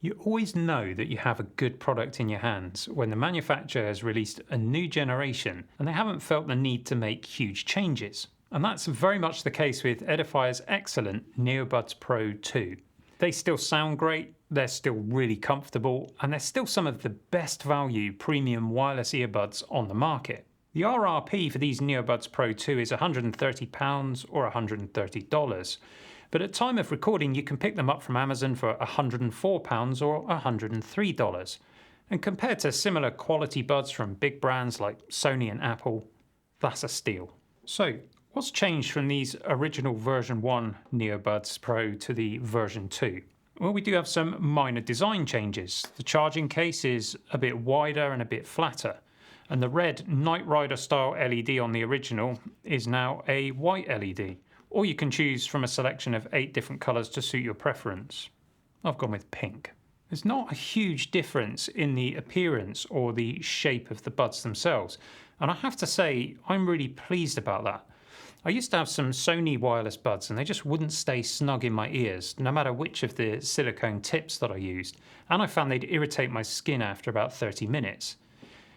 You always know that you have a good product in your hands when the manufacturer has released a new generation and they haven't felt the need to make huge changes. And that's very much the case with Edifier's excellent NeoBuds Pro 2. They still sound great, they're still really comfortable, and they're still some of the best value premium wireless earbuds on the market. The RRP for these NeoBuds Pro 2 is £130 or $130. But at time of recording, you can pick them up from Amazon for £104 or $103. And compared to similar quality buds from big brands like Sony and Apple, that's a steal. So, what's changed from these original version 1 NeoBuds Pro to the version 2? Well, we do have some minor design changes. The charging case is a bit wider and a bit flatter. And the red Knight Rider style LED on the original is now a white LED. Or you can choose from a selection of 8 different colours to suit your preference. I've gone with pink. There's not a huge difference in the appearance or the shape of the buds themselves, and I have to say I'm really pleased about that. I used to have some Sony wireless buds and they just wouldn't stay snug in my ears, no matter which of the silicone tips that I used, and I found they'd irritate my skin after about 30 minutes.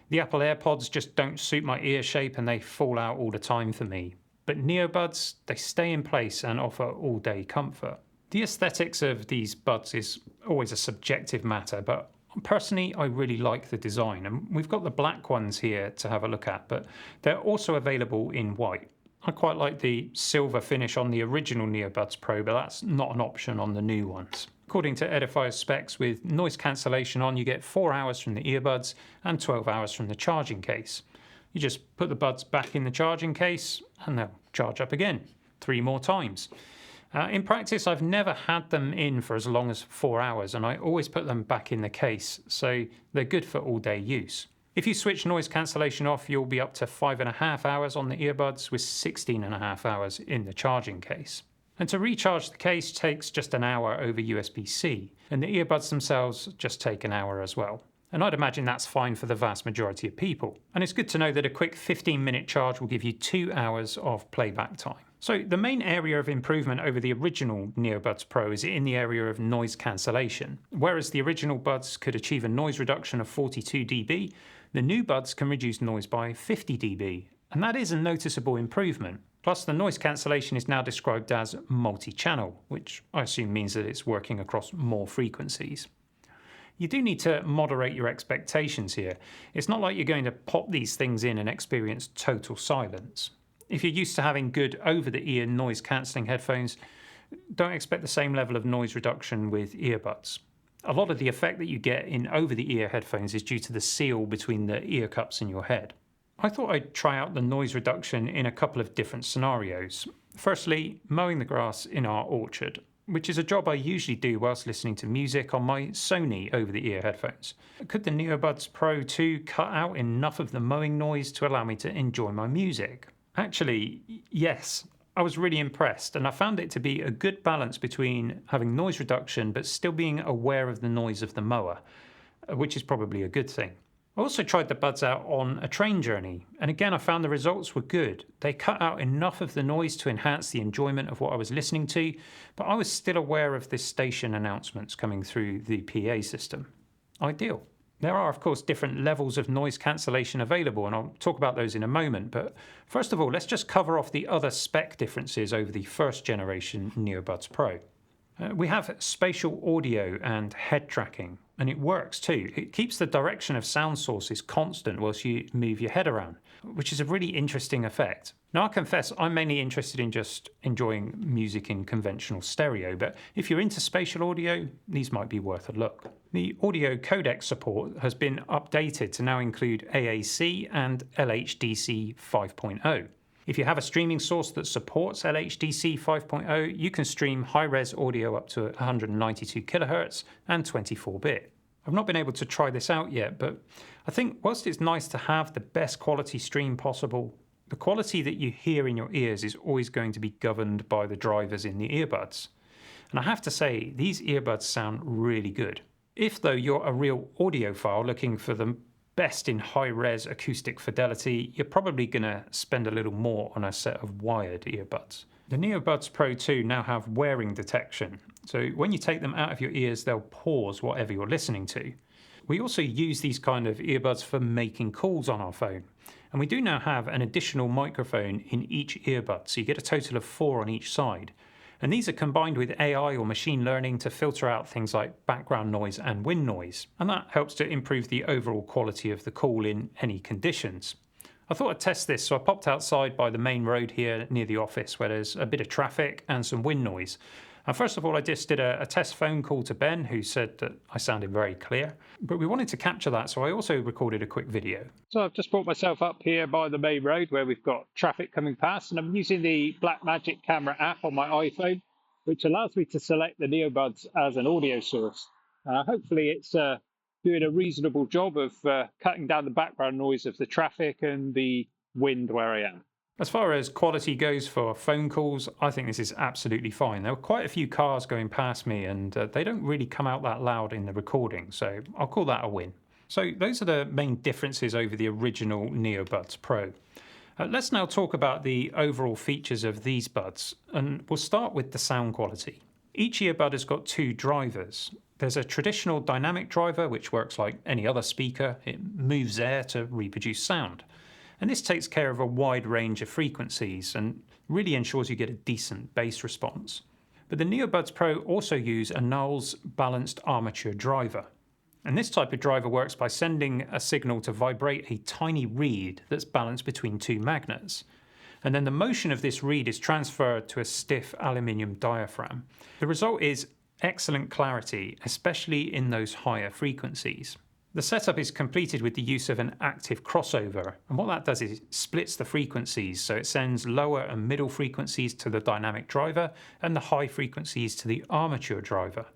The Apple AirPods just don't suit my ear shape and they fall out all the time for me. But NeoBuds, they stay in place and offer all-day comfort. The aesthetics of these buds is always a subjective matter, but personally I really like the design. And we've got the black ones here to have a look at, but they're also available in white. I quite like the silver finish on the original NeoBuds Pro, but that's not an option on the new ones. According to Edifier's specs, with noise cancellation on, you get 4 hours from the earbuds and 12 hours from the charging case. You just put the buds back in the charging case and they'll charge up again 3 more times. In practice, I've never had them in for as long as 4 hours and I always put them back in the case, so they're good for all day use. If you switch noise cancellation off, you'll be up to 5.5 hours on the earbuds with 16.5 hours in the charging case. And to recharge the case takes just an hour over USB-C, and the earbuds themselves just take an hour as well. And I'd imagine that's fine for the vast majority of people. And it's good to know that a quick 15-minute charge will give you 2 hours of playback time. So the main area of improvement over the original NeoBuds Pro is in the area of noise cancellation. Whereas the original buds could achieve a noise reduction of 42 dB, the new buds can reduce noise by 50 dB. And that is a noticeable improvement. Plus, the noise cancellation is now described as multi-channel, which I assume means that it's working across more frequencies. You do need to moderate your expectations here. It's not like you're going to pop these things in and experience total silence. If you're used to having good over-the-ear noise cancelling headphones, don't expect the same level of noise reduction with earbuds. A lot of the effect that you get in over-the-ear headphones is due to the seal between the ear cups and your head. I thought I'd try out the noise reduction in a couple of different scenarios. Firstly, mowing the grass in our orchard, which is a job I usually do whilst listening to music on my Sony over-the-ear headphones. Could the NeoBuds Pro 2 cut out enough of the mowing noise to allow me to enjoy my music? Actually, yes. I was really impressed, and I found it to be a good balance between having noise reduction but still being aware of the noise of the mower, which is probably a good thing. I also tried the buds out on a train journey, and again I found the results were good. They cut out enough of the noise to enhance the enjoyment of what I was listening to, but I was still aware of the station announcements coming through the PA system. Ideal. There are, of course, different levels of noise cancellation available, and I'll talk about those in a moment, but first of all, let's just cover off the other spec differences over the first generation NeoBuds Pro. We have spatial audio and head tracking, and it works too. It keeps the direction of sound sources constant whilst you move your head around, which is a really interesting effect. Now, I confess I'm mainly interested in just enjoying music in conventional stereo, but if you're into spatial audio, these might be worth a look. The audio codec support has been updated to now include AAC and LHDC 5.0. If you have a streaming source that supports LHDC 5.0, you can stream high-res audio up to 192 kHz and 24-bit. I've not been able to try this out yet, but I think whilst it's nice to have the best quality stream possible, the quality that you hear in your ears is always going to be governed by the drivers in the earbuds. And I have to say, these earbuds sound really good. If, though, you're a real audiophile looking for the best in high-res acoustic fidelity, you're probably going to spend a little more on a set of wired earbuds. The NeoBuds Pro 2 now have wearing detection, So when you take them out of your ears, they'll pause whatever you're listening to. We also use these kind of earbuds for making calls on our phone. And we do now have an additional microphone in each earbud, so you get a total of 4 on each side. And these are combined with AI or machine learning to filter out things like background noise and wind noise. And that helps to improve the overall quality of the call in any conditions. I thought I'd test this, so I popped outside by the main road here near the office where there's a bit of traffic and some wind noise. And first of all, I just did a test phone call to Ben, who said that I sounded very clear. But we wanted to capture that, so I also recorded a quick video. So I've just brought myself up here by the main road where we've got traffic coming past, and I'm using the Blackmagic camera app on my iPhone, which allows me to select the NeoBuds as an audio source. Hopefully it's doing a reasonable job of cutting down the background noise of the traffic and the wind where I am. As far as quality goes for phone calls, I think this is absolutely fine. There were quite a few cars going past me and they don't really come out that loud in the recording, so I'll call that a win. So those are the main differences over the original NeoBuds Pro. Let's now talk about the overall features of these buds, and we'll start with the sound quality. Each earbud has got 2 drivers. There's a traditional dynamic driver, which works like any other speaker. It moves air to reproduce sound. And this takes care of a wide range of frequencies and really ensures you get a decent bass response. But the NeoBuds Pro also use a Knowles balanced armature driver. And this type of driver works by sending a signal to vibrate a tiny reed that's balanced between 2 magnets. And then the motion of this reed is transferred to a stiff aluminium diaphragm. The result is excellent clarity, especially in those higher frequencies. The setup is completed with the use of an active crossover, and what that does is it splits the frequencies, so it sends lower and middle frequencies to the dynamic driver and the high frequencies to the armature driver.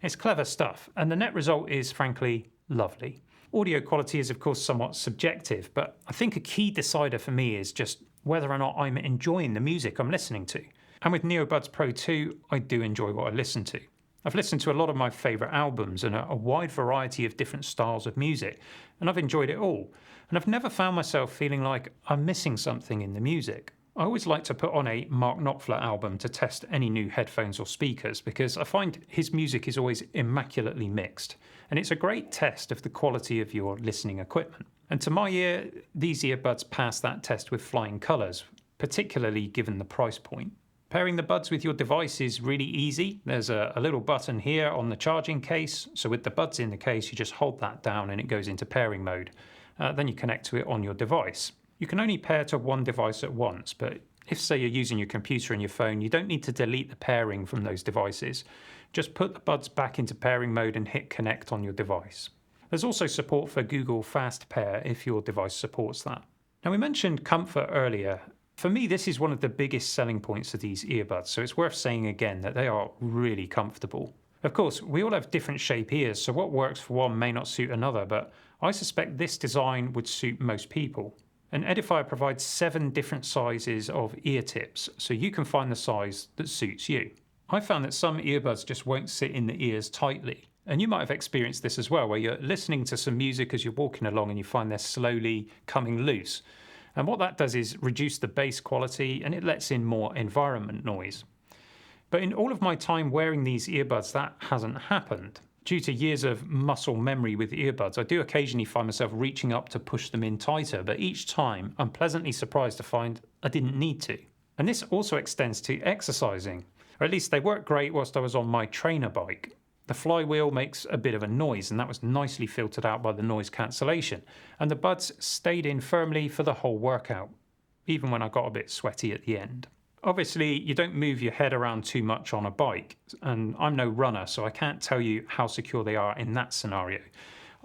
It's clever stuff, and the net result is frankly lovely. Audio quality is of course somewhat subjective, but I think a key decider for me is just whether or not I'm enjoying the music I'm listening to. And with NeoBuds Pro 2, I do enjoy what I listen to. I've listened to a lot of my favourite albums and a wide variety of different styles of music, and I've enjoyed it all. And I've never found myself feeling like I'm missing something in the music. I always like to put on a Mark Knopfler album to test any new headphones or speakers because I find his music is always immaculately mixed, and it's a great test of the quality of your listening equipment. And to my ear, these earbuds pass that test with flying colours, particularly given the price point. Pairing the buds with your device is really easy. There's a little button here on the charging case, so with the buds in the case you just hold that down and it goes into pairing mode. Then you connect to it on your device. You can only pair to one device at once, but if say you're using your computer and your phone, you don't need to delete the pairing from those devices. Just put the buds back into pairing mode and hit connect on your device. There's also support for Google Fast Pair if your device supports that. Now we mentioned comfort earlier. For me, this is one of the biggest selling points of these earbuds, so it's worth saying again that they are really comfortable. Of course, we all have different shape ears, so what works for one may not suit another, but I suspect this design would suit most people. And Edifier provides 7 different sizes of ear tips, so you can find the size that suits you. I found that some earbuds just won't sit in the ears tightly, and you might have experienced this as well, where you're listening to some music as you're walking along and you find they're slowly coming loose. And what that does is reduce the bass quality and it lets in more environment noise. But in all of my time wearing these earbuds, that hasn't happened. Due to years of muscle memory with earbuds, I do occasionally find myself reaching up to push them in tighter, but each time I'm pleasantly surprised to find I didn't need to. And this also extends to exercising, or at least they work great whilst I was on my trainer bike. The flywheel makes a bit of a noise, and that was nicely filtered out by the noise cancellation, and the buds stayed in firmly for the whole workout, even when I got a bit sweaty at the end. Obviously, you don't move your head around too much on a bike, and I'm no runner, so I can't tell you how secure they are in that scenario.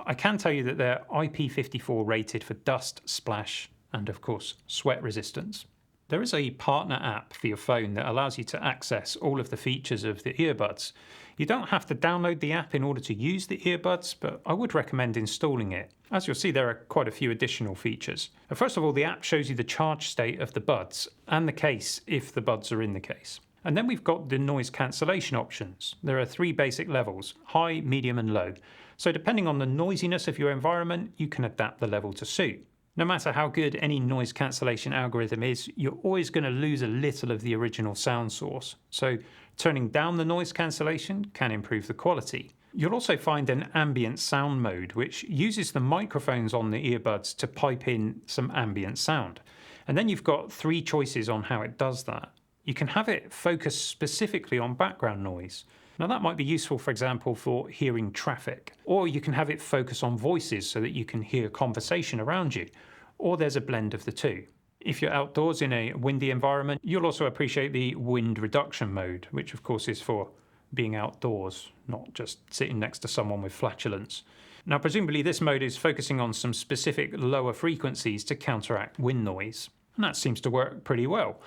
I can tell you that they're IP54 rated for dust, splash, and of course, sweat resistance. There is a partner app for your phone that allows you to access all of the features of the earbuds. You don't have to download the app in order to use the earbuds, but I would recommend installing it. As you'll see, there are quite a few additional features. First of all, the app shows you the charge state of the buds and the case if the buds are in the case. And then we've got the noise cancellation options. There are 3 basic levels: high, medium and low. So depending on the noisiness of your environment, you can adapt the level to suit. No matter how good any noise cancellation algorithm is, you're always going to lose a little of the original sound source. So Turning down the noise cancellation can improve the quality. You'll also find an ambient sound mode, which uses the microphones on the earbuds to pipe in some ambient sound. And then you've got 3 choices on how it does that. You can have it focus specifically on background noise. Now that might be useful, for example, for hearing traffic. Or you can have it focus on voices so that you can hear conversation around you. Or there's a blend of the two. If you're outdoors in a windy environment, you'll also appreciate the wind reduction mode, which of course is for being outdoors, not just sitting next to someone with flatulence. Now presumably this mode is focusing on some specific lower frequencies to counteract wind noise, and that seems to work pretty well.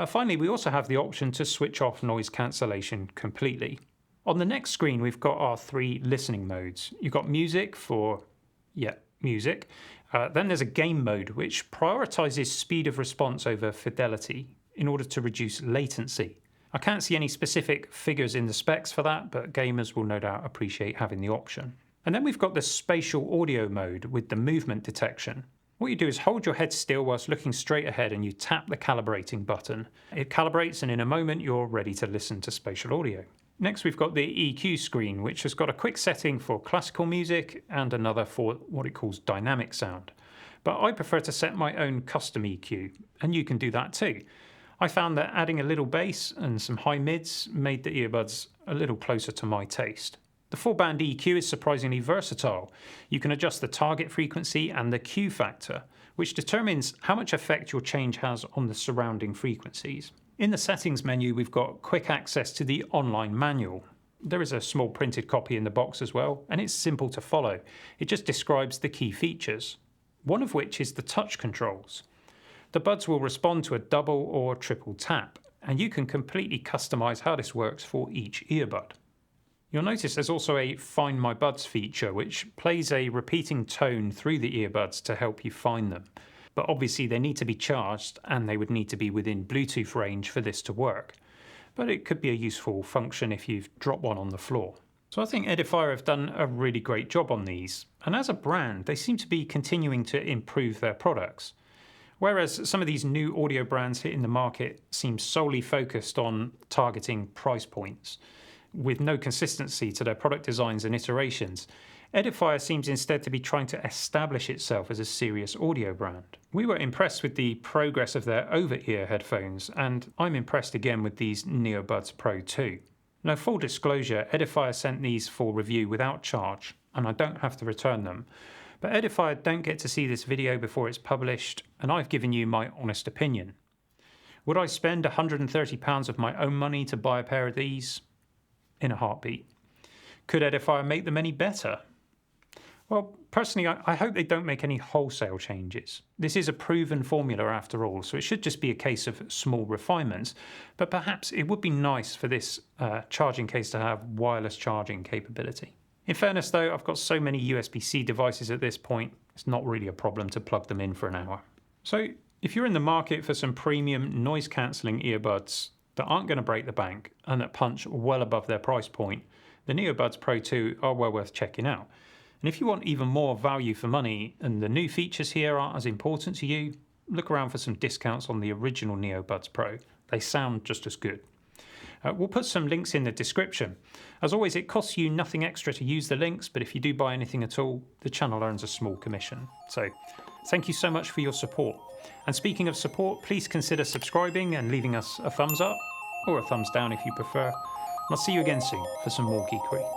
Finally, we also have the option to switch off noise cancellation completely. On the next screen we've got our 3 listening modes. You've got music for, music. Then there's a game mode which prioritises speed of response over fidelity in order to reduce latency. I can't see any specific figures in the specs for that, but gamers will no doubt appreciate having the option. And then we've got the spatial audio mode with the movement detection. What you do is hold your head still whilst looking straight ahead and you tap the calibrating button. It calibrates and in a moment you're ready to listen to spatial audio. Next we've got the EQ screen, which has got a quick setting for classical music and another for what it calls dynamic sound. But I prefer to set my own custom EQ, and you can do that too. I found that adding a little bass and some high mids made the earbuds a little closer to my taste. The 4-band EQ is surprisingly versatile. You can adjust the target frequency and the Q factor, which determines how much effect your change has on the surrounding frequencies. In the settings menu, we've got quick access to the online manual. There is a small printed copy in the box as well, and it's simple to follow. It just describes the key features, one of which is the touch controls. The buds will respond to a double or triple tap, and you can completely customize how this works for each earbud. You'll notice there's also a Find My Buds feature, which plays a repeating tone through the earbuds to help you find them. But obviously they need to be charged and they would need to be within Bluetooth range for this to work. But it could be a useful function if you've dropped one on the floor. So I think Edifier have done a really great job on these. And as a brand, they seem to be continuing to improve their products. Whereas some of these new audio brands hitting the market seem solely focused on targeting price points, with no consistency to their product designs and iterations, Edifier seems instead to be trying to establish itself as a serious audio brand. We were impressed with the progress of their over-ear headphones, and I'm impressed again with these NeoBuds Pro too. Now, full disclosure, Edifier sent these for review without charge, and I don't have to return them. But Edifier don't get to see this video before it's published, and I've given you my honest opinion. Would I spend £130 of my own money to buy a pair of these? In a heartbeat. Could Edifier make them any better? Well, personally, I hope they don't make any wholesale changes. This is a proven formula after all, so it should just be a case of small refinements. But perhaps it would be nice for this charging case to have wireless charging capability. In fairness though, I've got so many USB-C devices at this point, it's not really a problem to plug them in for an hour. So if you're in the market for some premium noise cancelling earbuds that aren't going to break the bank and that punch well above their price point, the NeoBuds Pro 2 are well worth checking out. And if you want even more value for money and the new features here aren't as important to you, look around for some discounts on the original NeoBuds Pro. They sound just as good. We'll put some links in the description. As always, it costs you nothing extra to use the links, but if you do buy anything at all, the channel earns a small commission. So thank you so much for your support. And speaking of support, please consider subscribing and leaving us a thumbs up or a thumbs down if you prefer. And I'll see you again soon for some more geekery.